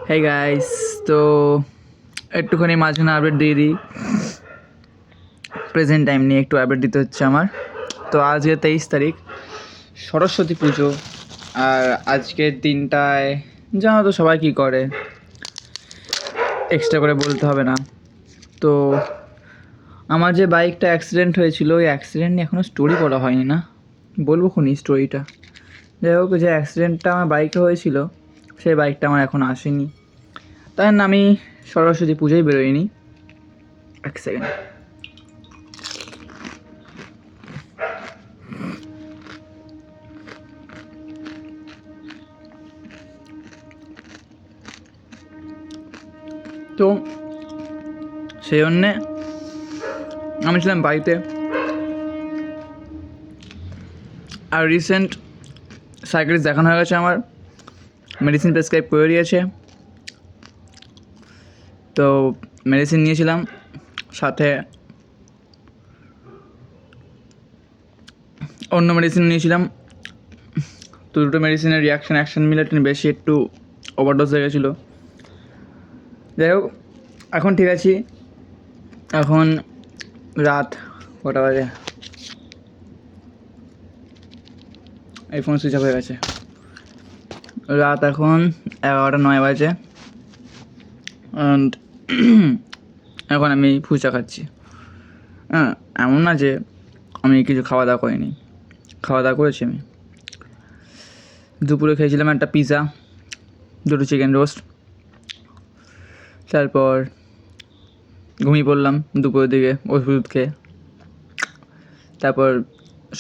Hey guys, তো একটুখানি মাঝখানে আপডেট দিয়ে দিই। প্রেজেন্ট টাইম নিয়ে একটু আপডেট দিতে হচ্ছে আমার। তো আজকে 23 তারিখ, সরস্বতী পুজো। আর আজকের দিনটায় জানো তো সবাই কী করে, এক্সট্রা করে বলতে হবে না। তো আমার যে বাইকটা অ্যাক্সিডেন্ট হয়েছিল, ওই অ্যাক্সিডেন্ট নিয়ে এখনও স্টোরি বলা হয়নি না, বলবো খুনি স্টোরিটা। যাই হোক, যে অ্যাক্সিডেন্টটা আমার বাইকে হয়েছিল সেই বাইকটা আমার এখন আসেনি, তাই না আমি সরস্বতী পুজোয় বেরোইনি। এক সেকেন্ড। তো সেই জন্যে আমি ছিলাম বাড়িতে। আর রিসেন্ট সাইকেলিস্ট দেখানো হয়ে গেছে, আমার মেডিসিন প্রেসক্রাইব করে দিয়েছে। তো মেডিসিন নিয়েছিলাম, সাথে অন্য মেডিসিন নিয়েছিলাম। তো দুটো মেডিসিনের অ্যাকশন মিলে বেশি একটু ওভারডোজ হয়ে গেছিলো। যাই হোক, এখন ঠিক আছি। এখন রাত কটা বাজে, এই ফোন সুইচ অফ হয়ে গেছে। রাত এখন 11:09 বাজে। অ্যান্ড এখন আমি ফুচকা খাচ্ছি। হ্যাঁ, এমন না যে আমি কিছু খাওয়া দাওয়া করিনি, খাওয়া দাওয়া করেছি আমি। দুপুরে খেয়েছিলাম একটা পিৎজা, দুটো চিকেন রোস্ট। তারপর ঘুমিয়ে পড়লাম দুপুরের দিকে ওষুধ খেয়ে। তারপর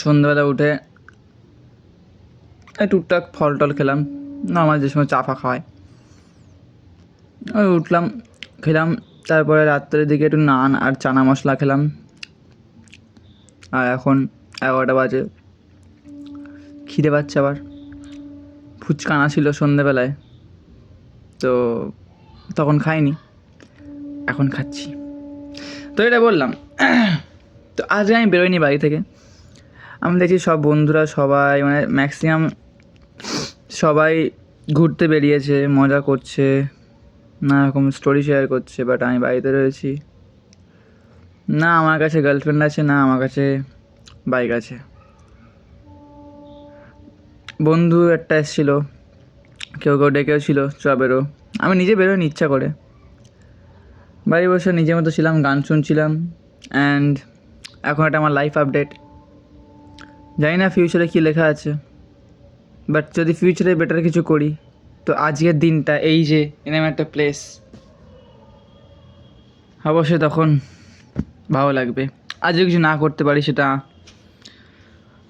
সন্ধ্যাবেলা উঠে টুকটাক ফল টল খেলাম, নর্মাল যে সময় চা ফা খাওয়ায়। ওই উঠলাম, খেলাম। তারপরে রাত্রের দিকে একটু নান আর চানা মশলা খেলাম। আর এখন 11টা বাজে, খিদে পাচ্ছে আবার। ফুচকা আনা ছিল সন্ধ্যেবেলায়, তো তখন খাইনি, এখন খাচ্ছি। তো এটা বললাম। তো আজ আমি বেরোইনি বাড়ি থেকে। আমি দেখছি সব বন্ধুরা সবাই মানে ম্যাক্সিমাম সবাই ঘুরতে বেরিয়েছে, মজা করছে, না এরকম স্টোরি শেয়ার করছে। বাট আমি বাড়িতে রয়েছি। না আমার কাছে গার্লফ্রেন্ড আছে, না আমার কাছে বাইক আছে। বন্ধু একটা এসেছিলো, কেউ ডেকেও ছিল চ বেরো। আমি নিজে বেরোয়নি ইচ্ছা করে, বাড়ি বসে নিজের মতো ছিলাম, গান শুনছিলাম। অ্যান্ড এখন একটা আমার লাইফ আপডেট। জানি না ফিউচারে কী লেখা আছে, বাট যদি ফিউচারে বেটার কিছু করি, তো আজকের দিনটা এই যে এরকম একটা প্লেস অবশ্যই তখন ভালো লাগবে। আজও কিছু না করতে পারি, সেটা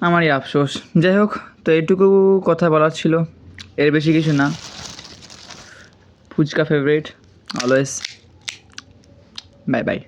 আমারই আফসোস। যাই হোক, তো এইটুকু কথা বলার ছিল, এর বেশি কিছু না। Phuchka favourite always. Bye by.